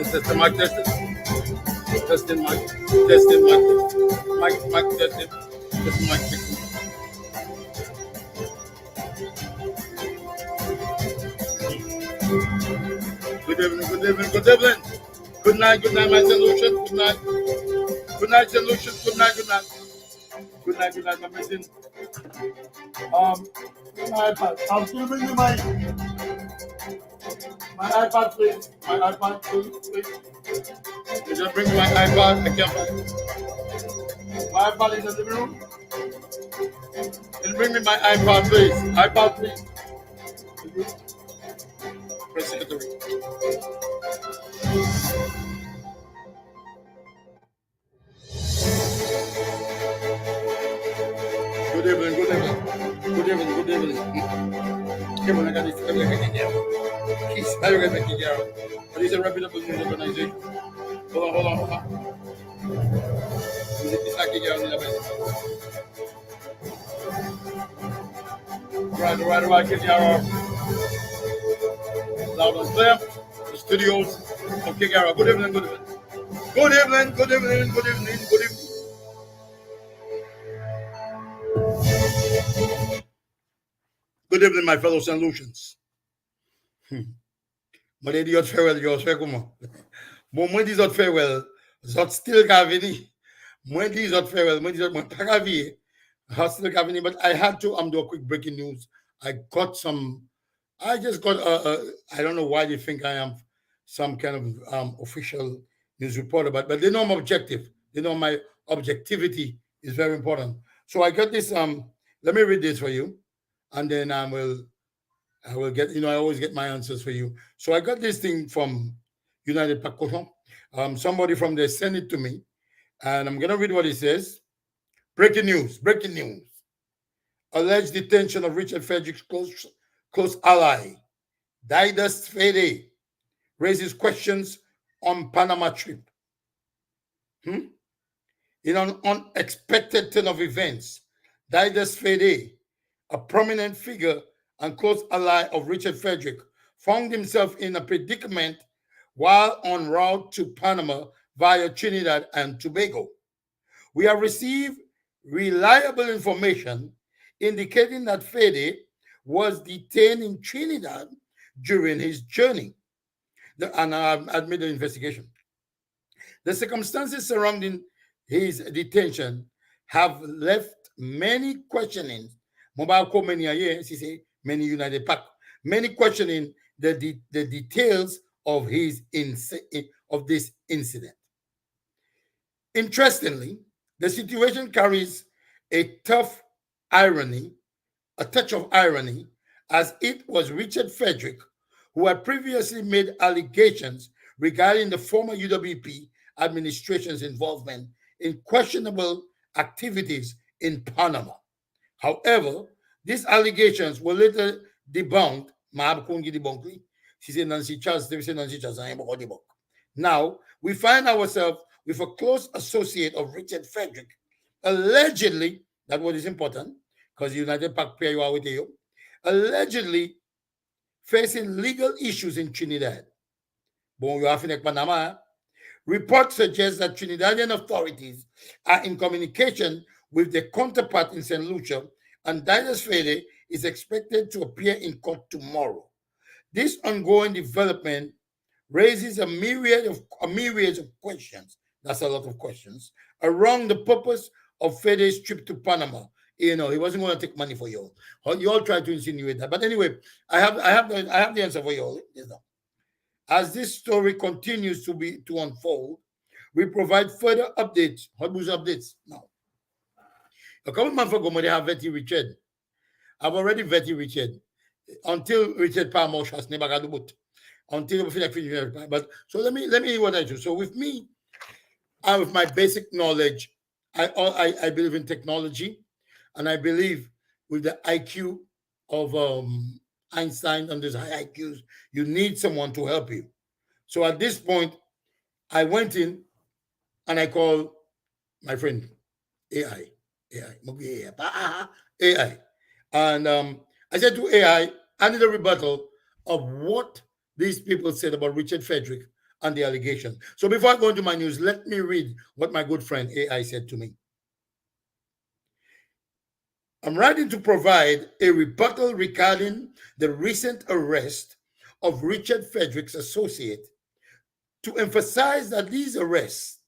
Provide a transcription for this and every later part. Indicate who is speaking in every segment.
Speaker 1: Testing, mic, testing. Testing, mic. Testing, mic. Mic, testing. Testing, mic, testing. Good evening, good evening, good evening. Good night, my solution. Good night. Good night, solution. Good night, good night. Good night, my missing. My iPad. Can you bring me my iPad, please? My iPad, please. You just bring my iPad. I can't find it. My iPad in the living room. Can you bring me my iPad, please? iPad, please. Press secretary. Good evening, good evening. Good evening, good evening. Come on, I got this. Let me make it down. Keith, how you going to make it down? But it's a reputable news organization. Hold on. It's like it down in the bed. Right, get down. Loud and clear. The studios of Kigara. Good evening, good evening. Good evening, good evening, good evening, good evening. Good evening, my fellow St. Lucians. Mwen di yot farewell yo, fè kouman. Mwen di zot farewell, zot still ka vini. Mwen di zot farewell, mwen pa ka viye. Zot still ka vini, but I had to do a quick breaking news. I just got, I don't know why they think I am some kind of official news reporter, but they know I'm objective. They know my objectivity is very important. So I got this, let me read this for you, and then I will get, I always get my answers for you. So I got this thing from United Pacochon. Somebody from there sent it to me, and I'm going to read what it says. Breaking news. Alleged detention of Richard Frederick's close ally, Didas Fede, raises questions on Panama trip. In an unexpected turn of events, Didas Fede, a prominent figure and close ally of Richard Frederick, found himself in a predicament while en route to Panama via Trinidad and Tobago. We have received reliable information indicating that Fede was detained in Trinidad during his journey, and I've made an investigation. The circumstances surrounding his detention have left many questioning. Many United Pac, many questioning the details of this incident. Interestingly, the situation carries a touch of irony, as it was Richard Frederick who had previously made allegations regarding the former UWP administration's involvement in questionable activities in Panama. However, these allegations were later debunked. She said Nancy Charles, they say Nancy Charles. Now, we find ourselves with a close associate of Richard Frederick, allegedly, that what is important, because United Pac pay you out with you, allegedly facing legal issues in Trinidad. Bon, you have in Panama. Reports suggest that Trinidadian authorities are in communication with their counterpart in St. Lucia, and Didas Fede is expected to appear in court tomorrow. This ongoing development raises a myriad of questions. That's a lot of questions around the purpose of Fede's trip to Panama. He wasn't going to take money for you all. You all try to insinuate that, but anyway, I have the answer for you all. As this story continues to unfold, we provide further updates. What was updates now? A couple months ago, when they have vetted Richard, I've already vetted Richard. until Richard Palmer has never got the boot. Until we finish. But so let me what I do. So with me, with my basic knowledge, I believe in technology, and I believe with the IQ of Einstein and those high IQs, you need someone to help you. So at this point, I went in and I called my friend AI, AI, and I said to I need a rebuttal of what these people said about Richard Frederick and the allegations. So before I go into my news, let me read what my good friend AI said to me. I'm writing to provide a rebuttal regarding the recent arrest of Richard Frederick's associate, to emphasize that these arrests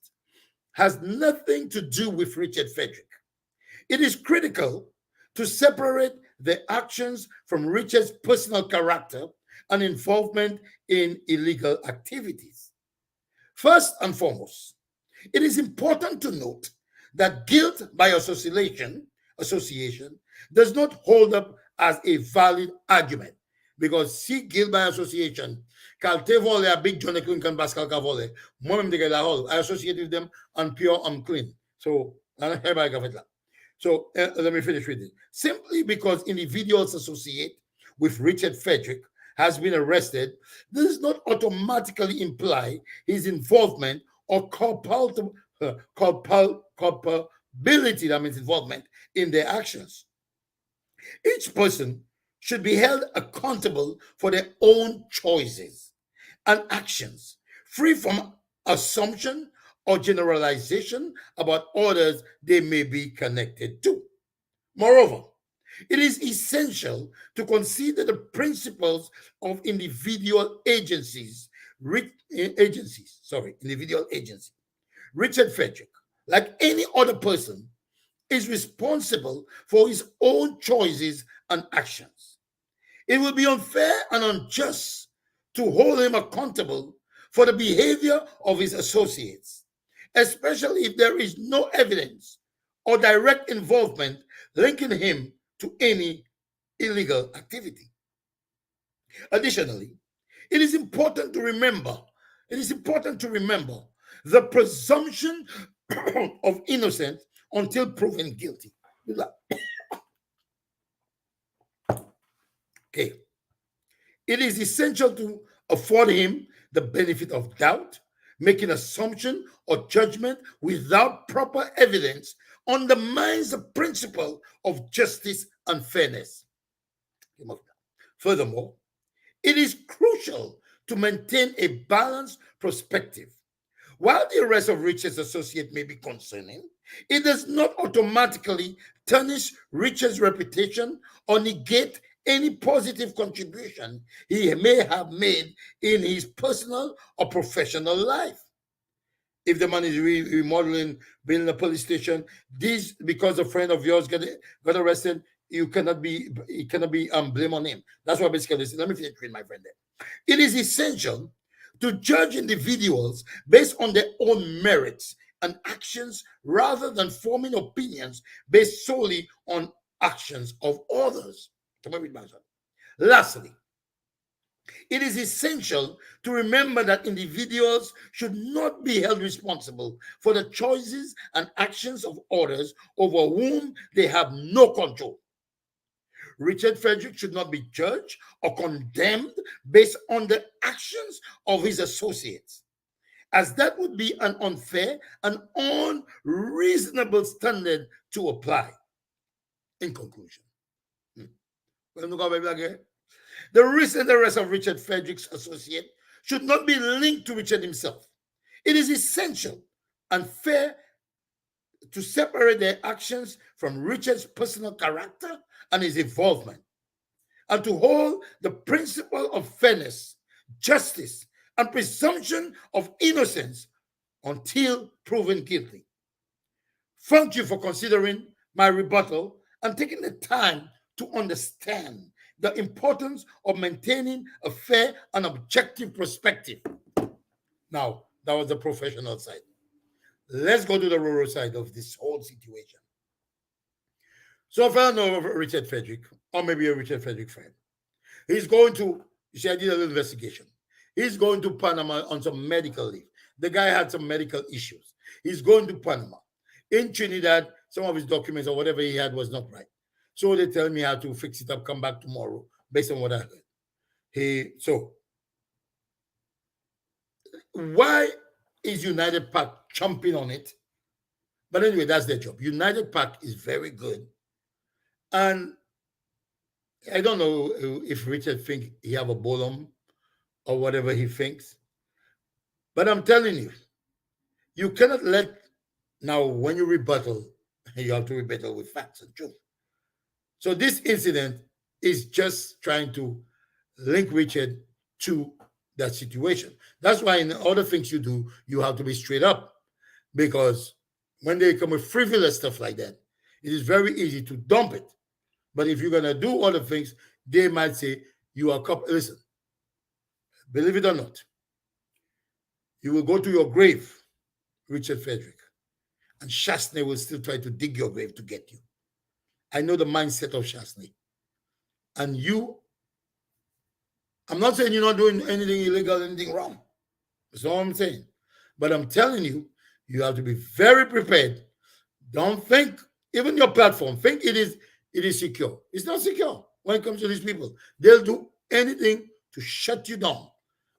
Speaker 1: has nothing to do with Richard Frederick. It is critical to separate the actions from Richard's personal character and involvement in illegal activities. First and foremost, it is important to note that guilt by association does not hold up as a valid argument, because see guilt by association, kalte vole a big Johnny Clinton Pascal Cavole, I associate with them and pure unclean. So so let me finish reading. Simply because individuals associate with Richard Frederick has been arrested, this does not automatically imply his involvement or culpability, that means involvement in their actions. Each person should be held accountable for their own choices and actions, free from assumption or generalization about others they may be connected to. Moreover, it is essential to consider the principles of individual agency. Richard Frederick, like any other person, is responsible for his own choices and actions. It would be unfair and unjust to hold him accountable for the behavior of his associates, especially if there is no evidence or direct involvement linking him to any illegal activity. Additionally, it is important to remember the presumption of innocence until proven guilty. Okay. It is essential to afford him the benefit of doubt. Making assumption or judgment without proper evidence undermines the principle of justice and fairness. Furthermore, it is crucial to maintain a balanced perspective. While the arrest of Richard's associate may be concerning, it does not automatically tarnish Richard's reputation or negate any positive contribution he may have made in his personal or professional life. If the man is remodeling, building a police station, this because a friend of yours got arrested, it cannot be blame on him. That's what basically let me finish with my friend there. It is essential to judge individuals based on their own merits and actions rather than forming opinions based solely on actions of others. Come on, read my son. Lastly, it is essential to remember that individuals should not be held responsible for the choices and actions of others over whom they have no control. Richard Frederick should not be judged or condemned based on the actions of his associates, as that would be an unfair and unreasonable standard to apply. In conclusion, the recent arrest of Richard Frederick's associate should not be linked to Richard himself. It is essential and fair to separate their actions from Richard's personal character and his involvement, and to hold the principle of fairness, justice, and presumption of innocence until proven guilty. Thank you for considering my rebuttal and taking the time to understand the importance of maintaining a fair and objective perspective. Now, that was the professional side. Let's go to the rural side of this whole situation. So if I know Richard Frederick, or maybe a Richard Frederick friend, He's going to, you see, I did a little investigation. He's going to Panama on some medical leave. The guy had some medical issues. He's going to Panama. In Trinidad, some of his documents or whatever he had was not right. So they tell me how to fix it up, come back tomorrow, based on what I heard. So why is United Park chomping on it? But anyway, that's their job. United Park is very good. And I don't know if Richard thinks he have a bolum or whatever he thinks. But I'm telling you, you cannot let, now when you rebuttal, you have to rebuttal with facts and truth. So this incident is just trying to link Richard to that situation. That's why in other things you do, you have to be straight up. Because when they come with frivolous stuff like that, it is very easy to dump it. But if you're going to do other things, they might say, you are couple. Listen, believe it or not, you will go to your grave, Richard Frederick, and Shastney will still try to dig your grave to get you. I know the mindset of Shastney. And you, I'm not saying you're not doing anything illegal, anything wrong. That's all I'm saying. But I'm telling you, you have to be very prepared. Don't think, even your platform, think it is secure. It's not secure when it comes to these people. They'll do anything to shut you down.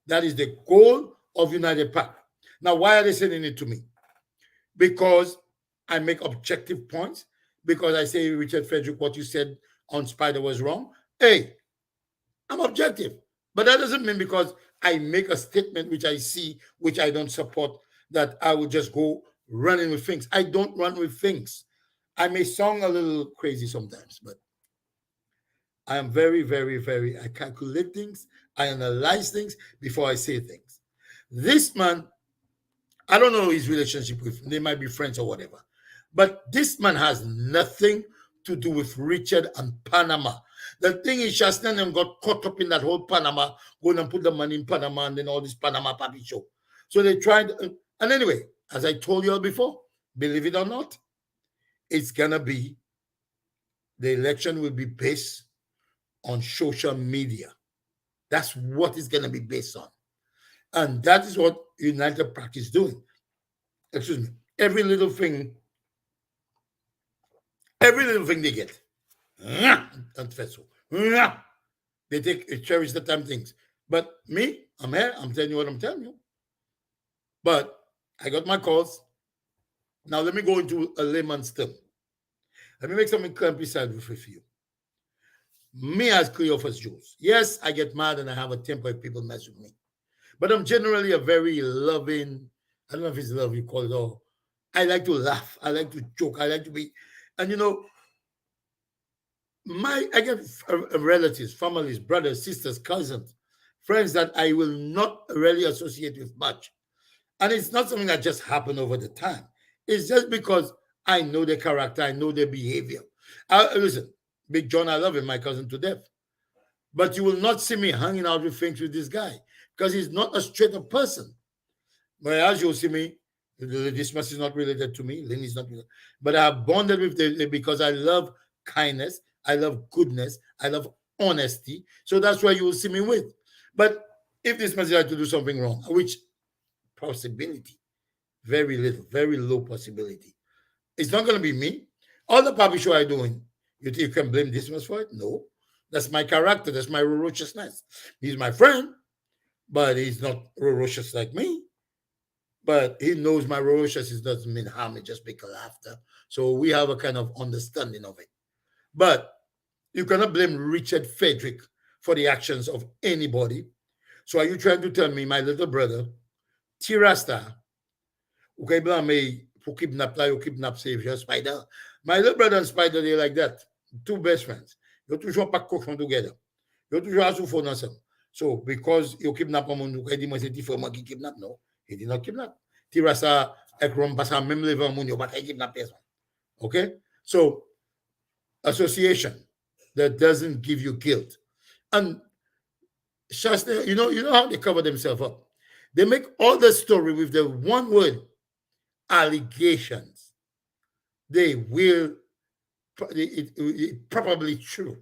Speaker 1: That is the goal of United Pack. Now, why are they sending it to me? Because I make objective points, because I say, Richard Frederick, what you said on Spider was wrong. Hey, I'm objective. But that doesn't mean because I make a statement which I see, which I don't support, that I will just go running with things. I don't run with things. I may sound a little crazy sometimes, but I am very, very, very, I calculate things, I analyze things before I say things. This man, I don't know his relationship with, they might be friends or whatever, but this man has nothing to do with Richard and Panama. The thing is, Shastan and got caught up in that whole Panama, going and put the money in Panama and then all this Panama puppy show. So they tried, and anyway, as I told you all before, believe it or not, it's gonna be, the election will be based on social media. That's what it's gonna be based on. And that is what United Pack is doing. Excuse me. Every little thing they get. They cherish the time things. But me, I'm here, I'm telling you what I'm telling you. But I got my calls. Now let me go into a layman's term. Let me make something clear beside with you. Me as Cleophas Jules. Yes, I get mad and I have a temper if people mess with me. But I'm generally a very loving, I don't know if it's love you call it, or I like to laugh. I like to joke. I like to be, and you know, I get relatives, families, brothers, sisters, cousins, friends that I will not really associate with much. And it's not something that just happened over the time. It's just because I know their character, I know their behavior. Listen, Big John, I love him, my cousin to death. But you will not see me hanging out with things with this guy because he's not a straight up person. Whereas you'll see me, this much is not related to me, Lynn is not related. But I have bonded with them because I love kindness, I love goodness, I love honesty. So that's why you will see me with. But if this man had to do something wrong, which possibility, very little, very low possibility, it's not going to be me. All the puppy show I doing, you can blame this man for it? No. That's my character. That's my ferociousness. He's my friend, but he's not ferocious like me. But he knows my ferociousness doesn't mean harm. It just make a laughter. So we have a kind of understanding of it. But you cannot blame Richard Frederick for the actions of anybody. So are you trying to tell me, my little brother, Tirasta, who can blame me for kidnap you kidnap Savior Spider? My little brother and Spider, they're like that. Two best friends. You're toujours pas cochon together. You're toujours à souffrir ensemble. So, because you kidnap a moun, you dit moi c'est différent qui kidnap, no. He did not kidnap. Tirasa ek rom pas même level moun, yo pas kidnap person. Okay? So, association that doesn't give you guilt. And Shasta, you know how they cover themselves up. They make all the story with the one word, allegations. They will, it probably true.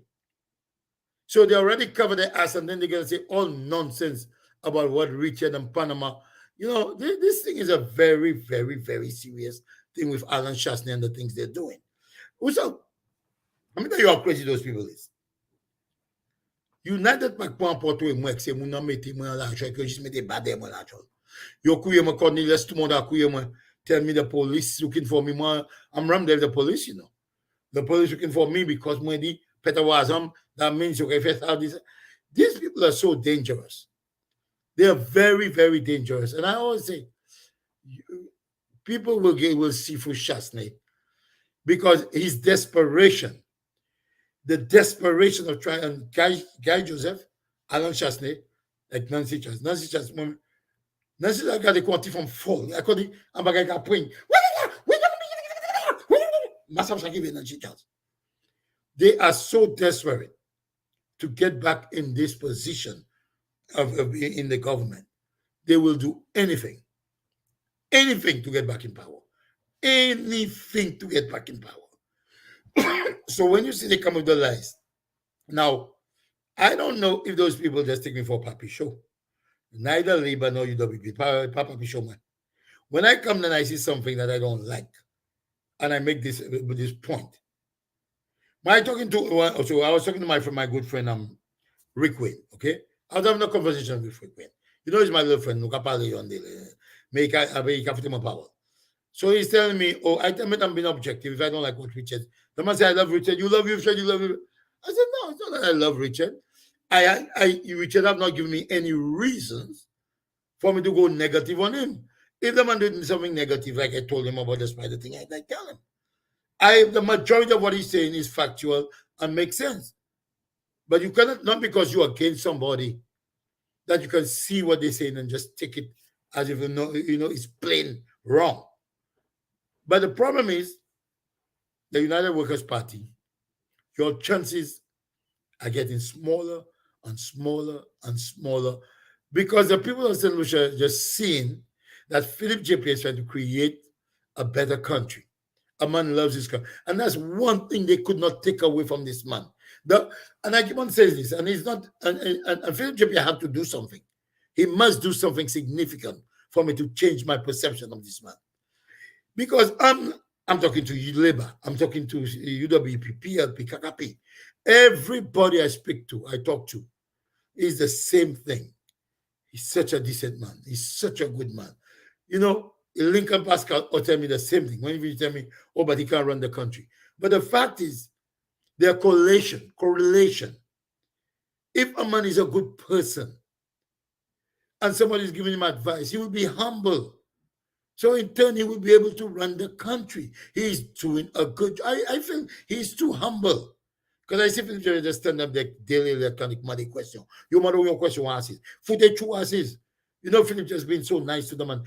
Speaker 1: So they already cover their ass, and then they're gonna say all nonsense about what Richard and Panama. This thing is a very, very, very serious thing with Alan Shastney and the things they're doing. So, let me tell you how crazy those people is. United pas emporter moi que c'est mon nom mettez moi l'argent que juste mettez bader moi l'argent. Yo couille moi Cornelius tout le monde a couille moi. Tell me the police looking for me. Moi, I'm running the police. The police looking for me because moi dit Peter Wazam, that means you can face all this. These people are so dangerous. They are very, very dangerous. And I always say, people will see through Shastney because his desperation, the desperation of trying, and Guy Joseph, Alan Shastney, like Nancy Chas. Nancy Chas, Nancy Chas got the quantity from fall. I call it, I'm going to point. They are so desperate to get back in this position of being in the government. They will do anything to get back in power. Anything to get back in power. So when you see they come with the lies, now, I don't know if those people just take me for a Papi show. Neither Labour nor UWP, Papi show man. When I come and I see something that I don't like, and I make this point, I was talking to my good friend Rick Wayne, okay? I was having a conversation with Rick Wayne. He's my little friend. Power. So he's telling me, I tell him I'm being objective if I don't like what Richard. The man said, I love Richard. You love Richard. You love him. I said, no, it's not that I love Richard. Richard have not given me any reasons for me to go negative on him. If the man did something negative, like I told him about the spider thing, I tell him. The majority of what he's saying is factual and makes sense. But you cannot, not because you're against somebody, that you can see what they're saying and just take it as if it's plain wrong. But the problem is, the United Workers' Party, your chances are getting smaller and smaller and smaller because the people of St. Lucia are just seeing that Philip JP is trying to create a better country. A man loves his country. And that's one thing they could not take away from this man. And I keep on saying this, and he's not, and Philip JP had to do something. He must do something significant for me to change my perception of this man. Because I'm talking to Labour, I'm talking to UWP, PLP, KKP. Everybody I talk to, is the same thing. He's such a decent man. He's such a good man. Lincoln Pascal will tell me the same thing. When you tell me, but he can't run the country. But the fact is, their correlation. If a man is a good person and somebody is giving him advice, he will be humble. So in turn, he will be able to run the country. He's doing a good job. I feel he's too humble. Because I see Philip just stand up the daily electronic money question. You matter your question asks. Footage two asks. Philip just been so nice to them. And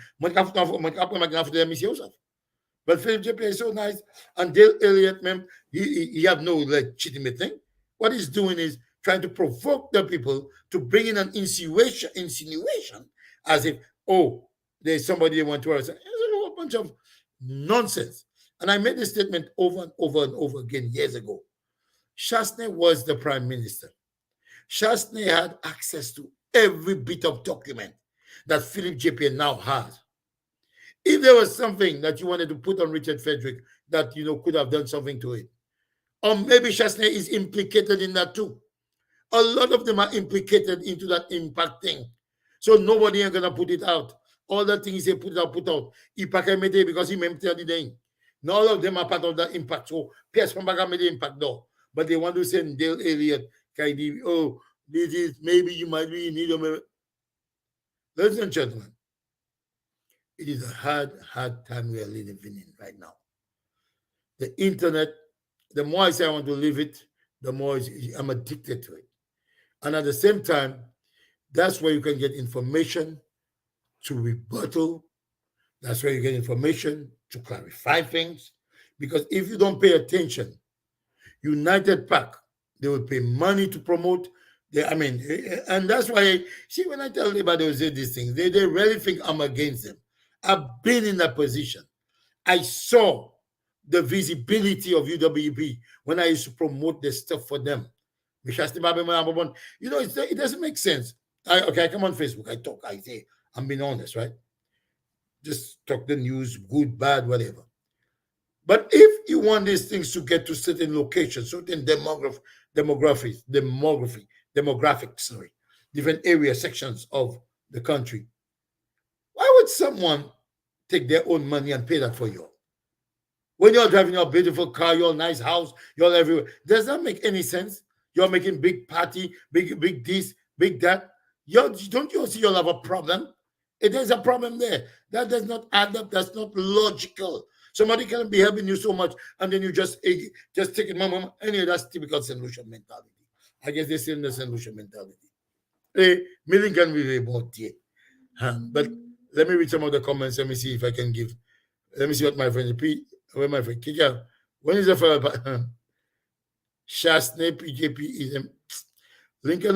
Speaker 1: but Philip JP is so nice. And Dale Elliott, man, he have no legitimate thing. What he's doing is trying to provoke the people to bring in an insinuation as if, there's somebody they want to arrest. It's a whole bunch of nonsense. And I made this statement over and over and over again years ago. Shastney was the prime minister. Shastney had access to every bit of document that Philip JP now has. If there was something that you wanted to put on Richard Frederick that, could have done something to it, or maybe Shastney is implicated in that too. A lot of them are implicated into that impact thing. So nobody ain't going to put it out. All the things they put out. Because he may tell the thing. Not all of them are part of that impact. So, PS from the impact though. But they want to send Dale Elliott, this is maybe you might be in need of a. Ladies and gentlemen, it is a hard time we are living in right now. The internet, the more I say I want to live it, the more I'm addicted to it. And at the same time, that's where you can get information to rebuttal. That's where you get information to clarify things. Because if you don't pay attention, United PAC, they will pay money to promote. And that's why, when I tell everybody who say these things, they really think I'm against them. I've been in that position. I saw the visibility of UWP when I used to promote the stuff for them. You know, it doesn't make sense. Okay, I come on Facebook, I talk, I say, I'm being honest, right? Just talk the news, good, bad, whatever. But if you want these things to get to certain locations, certain demographics, sorry, different area sections of the country, why would someone take their own money and pay that for you? When you're driving your beautiful car, your nice house, you're everywhere. Does that make any sense? You're making big party, big this, big that. Don't you see you'll have a problem? It is a problem there. That does not add up. That's not logical. Somebody can be helping you so much, and then you just take it, mama. Anyway, that's typical solution mentality. I guess they're still in the solution mentality. Million can be about it. But let me read some of the comments. Let me see if I can give. Let me see what my friend repeat. Where my friend Kika. When is the file? Shasne PJP is Lincoln.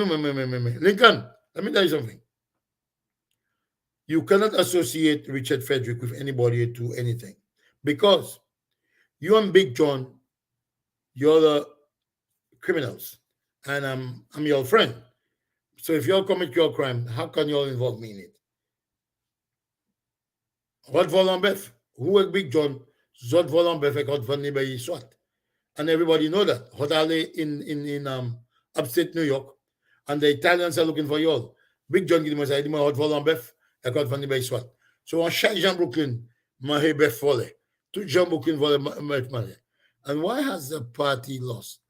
Speaker 1: Lincoln, let me tell you something. You cannot associate Richard Frederick with anybody to anything because you and Big John, you're the criminals, and I'm your friend. So if you all commit your crime, how can you all involve me in it? What volant bef? Who is Big John? Zot volant bef ek hot van nie by swat. And everybody know that. Hot are in upstate New York, and the Italians are looking for you all. Big John give us idea hot volant bef ek hot van nie by swat. So on chaque Jean Brooklyn, ma he bef volle. Tout Jean Brooklyn volle money. And why has the party lost?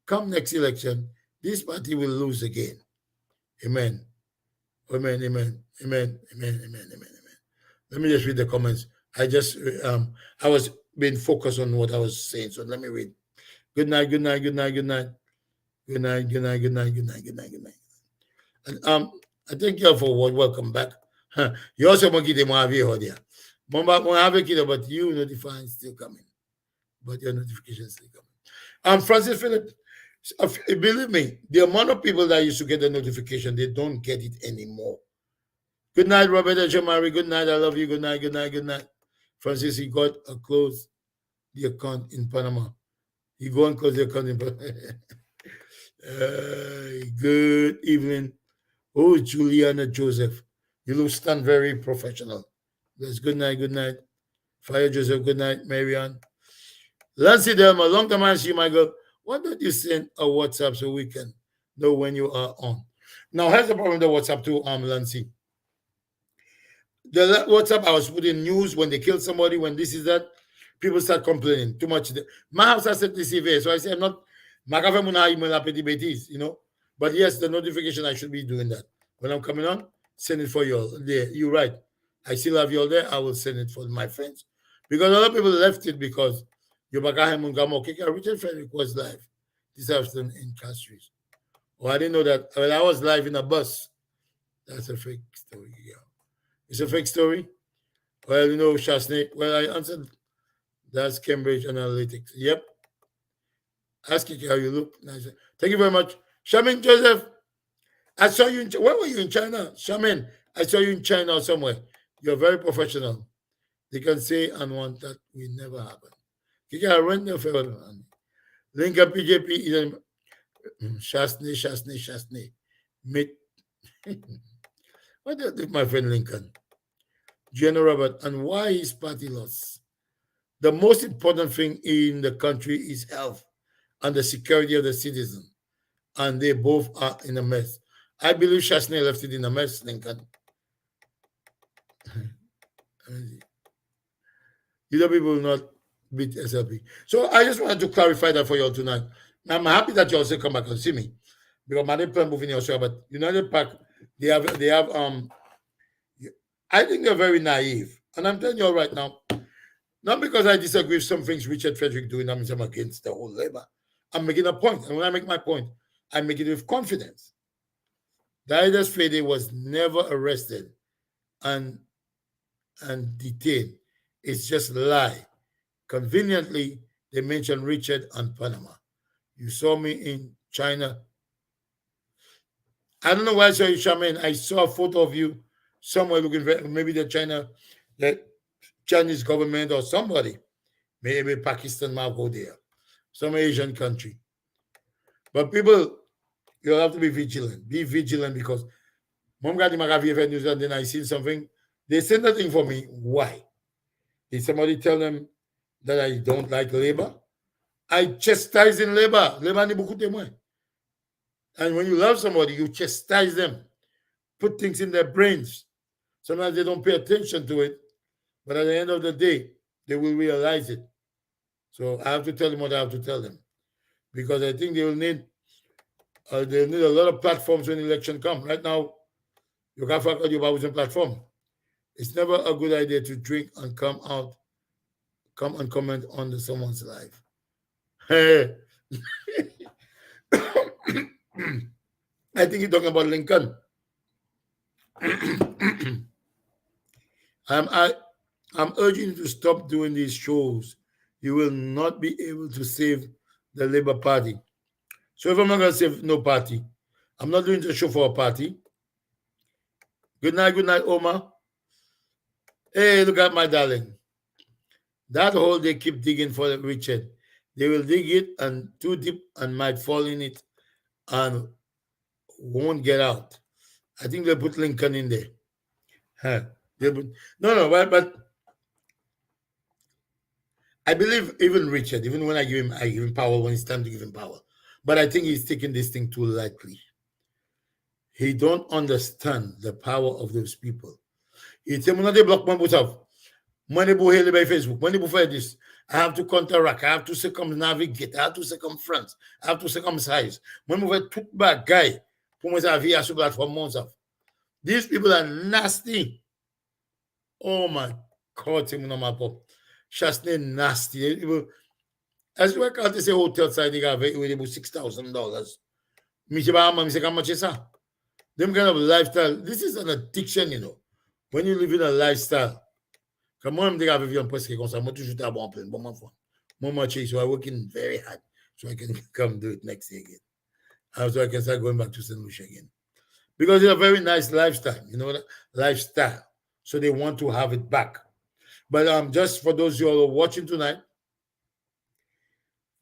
Speaker 1: Come next election, this party will lose again. Amen. Amen. Amen. Amen. Amen. Amen. Amen. Let me just read the comments. I was being focused on what I was saying. So let me read. Good night, good night, good night, good night. Good night, good night, good night, good night, good night, good night. And I thank you all for welcome back. You also want to get more here. But you notifying still coming. But your notification still coming. Francis Philip, believe me, the amount of people that used to get the notification, they don't get it anymore. Good night, Robert Jamari. Good night. I love you. Good night. Good night. Good night. Francis, he got a close the account in Panama. He go and close the account in Panama. Good evening. Oh, Juliana Joseph. You look stand very professional. Yes, good night. Good night. Fire Joseph. Good night, Marianne. Lancy Delma, long time I see you, my girl. Why don't you send a WhatsApp so we can know when you are on? Now, here's the problem with the WhatsApp too, Lancy. The WhatsApp, I was putting news when they killed somebody, when this is that, people start complaining too much. My house has set the CV, so I say I'm not. You know, but yes, the notification I should be doing that when I'm coming on. Send it for you all. There, you're right. I still have you all there. I will send it for my friends because a lot of people left it because Richard Frederick was live this afternoon in Castries. Oh, I didn't know that. Well, I was live in a bus. That's a fake story. Yeah. It's a fake story. Well, you know, Shasnik. Well, I answered. That's Cambridge Analytics. Yep. Ask you how you look. Nice. Thank you very much. Shamin Joseph, I saw you in where were you in China? Shamin, I saw you in China or somewhere. You're very professional. They can say and want that will never happen. Kika run the favor. Link up PJP is Shasni. Meet. What do you think, my friend Lincoln? General Robert, and why is party lost? The most important thing in the country is health and the security of the citizen. And they both are in a mess. I believe Shasney left it in a mess, Lincoln. Either people will not beat SLP. So I just wanted to clarify that for you all tonight. I'm happy that you also come back and see me. Because my plan moving also, but United Park, they have I think they're very naive. And I'm telling you all right now, not because I disagree with some things Richard Frederick doing, I'm against the whole labor. I'm making a point. And when I make my point, I make it with confidence. Daidas Fede was never arrested and detained. It's just a lie. Conveniently, they mentioned Richard and Panama. You saw me in China. I don't know why I saw you, Charmaine. I saw a photo of you somewhere looking very, maybe the Chinese government or somebody. Maybe Pakistan might go there. Some Asian country. But people, you'll have to be vigilant. Be vigilant because Mom got in my news and then I see something. They said nothing for me. Why? Did somebody tell them that I don't like labor? I chastise in labor. Labor ni beaucoup témoin. And when you love somebody, you chastise them, put things in their brains. Sometimes they don't pay attention to it, but at the end of the day, they will realize it. So I have to tell them what I have to tell them because I think they'll need a lot of platforms when election come. Right now, you can't forget about a platform. It's never a good idea to drink and come and comment on someone's life. I think you're talking about Lincoln. I'm urging you to stop doing these shows. You will not be able to save the Labour Party. So if I'm not going to save no party, I'm not doing the show for a party. Good night, Omar. Hey, look at my darling. That hole they keep digging for Richard. They will dig it and too deep and might fall in it and won't get out. I think they'll put Lincoln in there. Huh. But I believe even Richard, even when I give him power when it's time to give him power. But I think he's taking this thing too lightly. He don't understand the power of those people. He tell me not they block my boot off. Money bo here by Facebook, money bo for this. I have to counteract, I have to circumnavigate, I have to circumference, I have to circumcise. When we took back guy, pour moi ça vie à sur plateforme months of. These people are nasty. Oh my God, c'est mon my pop. Chasne nasty. As you work out, they say hotel side, they got about $6,000. Me say, how much is that? Them kind of lifestyle. This is an addiction, you know. When you live in a lifestyle. Comme moi, je me dis presque comme ça. Moi, toujours à bon plein. Bon, moi, so I'm working very hard so I can come do it next year again. So I can start going back to St. Lucia again. Because it's a very nice lifestyle, you know, lifestyle. So they want to have it back. But just for those who are watching tonight,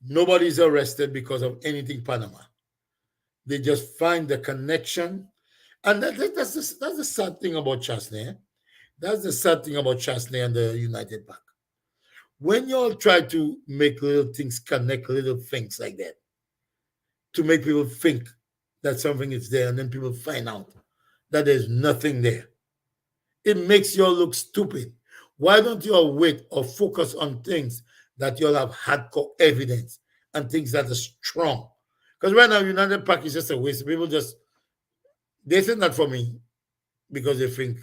Speaker 1: nobody's arrested because of anything Panama. They just find the connection. And that's the sad thing about Chasney. That's the sad thing about Chasney and the United Bank. When you all try to make little things connect, little things like that, to make people think that something is there, and then people find out that there's nothing there, it makes you all look stupid. Why don't you all wait or focus on things that you all have hardcore evidence and things that are strong? Because right now, United Park is just a waste. People they say that for me because they think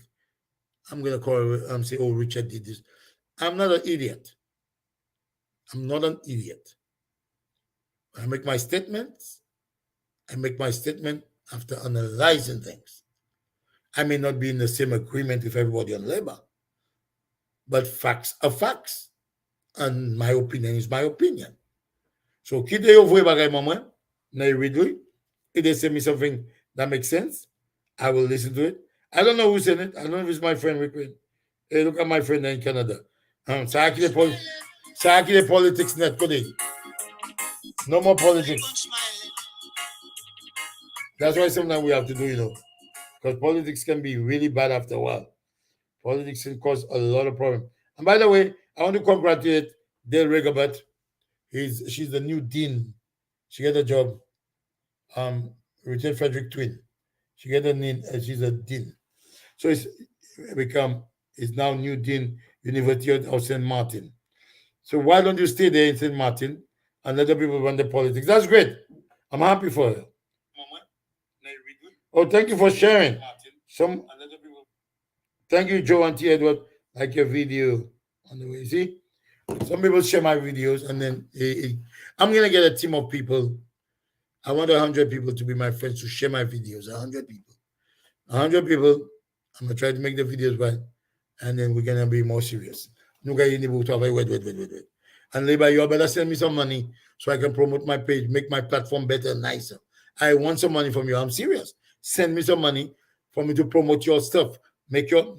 Speaker 1: I'm going to call say, oh, Richard did this. I'm not an idiot. I'm not an idiot. I make my statements. I make my statement after analyzing things. I may not be in the same agreement with everybody on labor, but facts are facts. And my opinion is my opinion. So, if they read it, if they say me something that makes sense, I will listen to it. I don't know who said it. I don't know if it's my friend Rick. Hey, look at my friend in Canada. Sakile politics net today. No more politics. That's why sometimes we have to do, you know, because politics can be really bad after a while. Politics can cause a lot of problems. And by the way, I want to congratulate Dale Rigobert. She's the new dean. She got a job. Richard Frederick twin. She got a name. She's a dean. So it's now new dean University of St. Martin. So why don't you stay there in St. Martin and let the people run the politics? That's great. I'm happy for her. Oh, thank you for sharing. Thank you, Joe and T. Edward. Like your video on the way. See, some people share my videos, and then I'm gonna get a team of people. I want 100 people to be my friends to share my videos. 100 people. 100 people. I'm gonna try to make the videos right, and then we're gonna be more serious. Wait. And Labor, you better send me some money so I can promote my page, make my platform better and nicer. I want some money from you. I'm serious. Send me some money for me to promote your stuff. Make your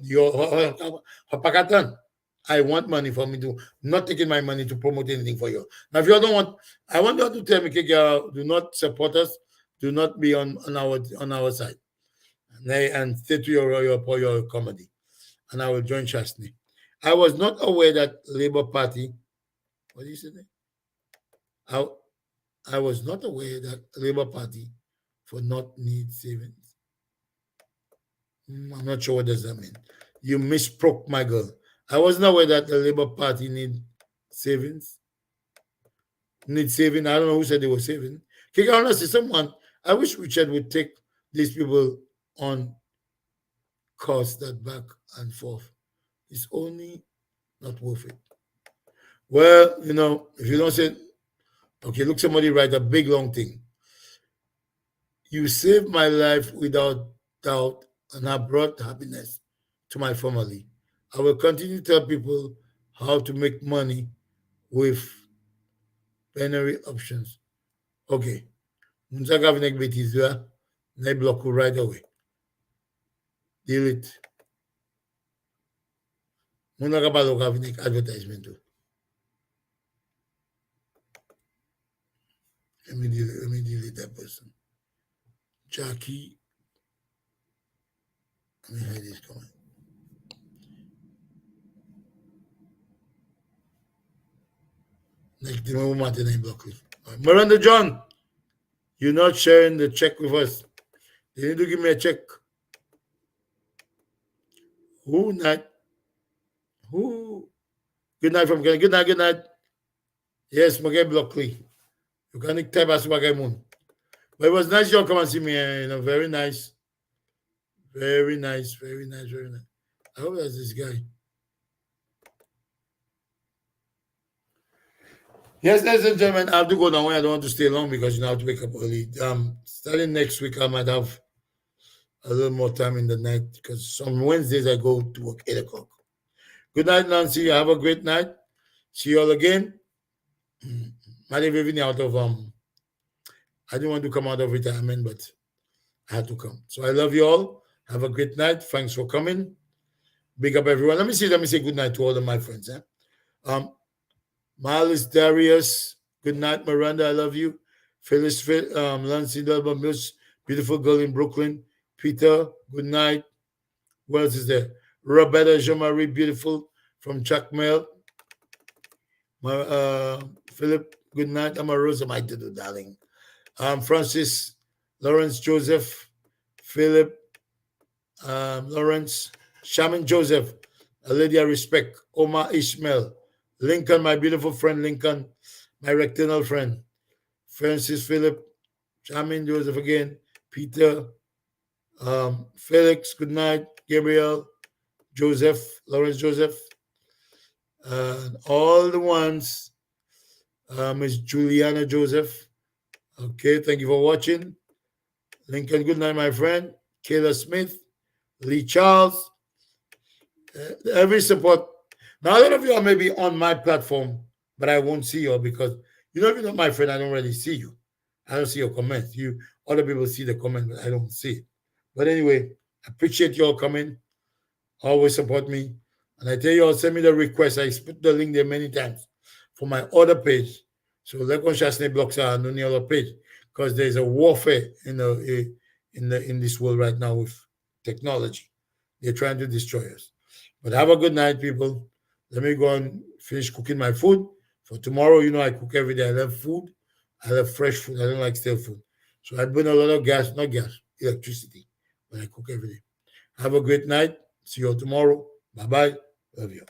Speaker 1: I want money for me to not taking my money to promote anything for you. Now, if you don't want, I want you to tell me, do not support us Do not be on our side. And stay to your comedy. And I will join Chastney. I was not aware that Labour Party, what did you say there? I, I was not aware that Labour Party for not need savings. I'm not sure what does that mean. You misspoke, my girl. I wasn't aware that the Labour Party savings. Need saving. I don't know who said they were saving. Okay, honestly, someone. I wish Richard would take these people on course that back and forth. It's only not worth it. Well, if you don't say, okay, look, somebody write a big long thing. You saved my life without doubt and have brought happiness to my family. I will continue to tell people how to make money with binary options. Okay. Munsa gavinek betizwa, ne block right away. Delete. Muna kabalo gavinek advertisement too. Let me delete that person. Jackie. Let me hide this comment. Next thing we want to block it. Miranda John, you're not sharing the check with us. You need to give me a check. Who night? Who? Good night from Ghana. Good night, good night. Yes, Magay Blockley. You can type as Magay Moon. But it was nice you come and see me. Very nice. Very nice, very nice, very nice. I hope that's this guy. Yes, ladies and gentlemen, I have to go now. I don't want to stay long because I have to wake up early. Starting next week, I might have a little more time in the night because some Wednesdays I go to work 8 o'clock. Good night, Nancy. Have a great night. See you all again. I didn't out of I didn't want to come out of retirement, but I had to come. So I love you all. Have a great night. Thanks for coming. Big up everyone. Let me say good night to all of my friends. Miles Darius, good night, Miranda. I love you. Phyllis, Lancy Delba Mills, beautiful girl in Brooklyn. Peter, good night. Who else is there? Roberta Jean-Marie, beautiful from Chuck Mail. Philip, good night. I'm a Rosa, my do, darling. Francis, Lawrence Joseph, Philip, Lawrence, Shaman Joseph, a lady I respect, Omar Ishmael, Lincoln, my beautiful friend Lincoln, my rectangle friend, Francis Philip, Shaman Joseph again, Peter, Felix, good night, Gabriel, Joseph, Lawrence Joseph, all the ones, Miss Juliana Joseph. Okay, thank you for watching. Lincoln, good night, my friend. Kayla Smith, Lee Charles, every support. Now, a lot of you are maybe on my platform, but I won't see you because if you're not my friend, I don't really see you. I don't see your comments. Other people see the comment, but I don't see it. But anyway, I appreciate you all coming. Always support me. And I tell you all, send me the request. I put the link there many times for my other page. So Lekon Shasne blocks are on the other page because there's a warfare in this world right now with technology. They're trying to destroy us. But have a good night, people. Let me go and finish cooking my food. For tomorrow, I cook every day. I love food. I love fresh food. I don't like stale food. So I burn a lot of gas, not gas, electricity when I cook every day. Have a great night. See you all tomorrow. Bye-bye. Love you.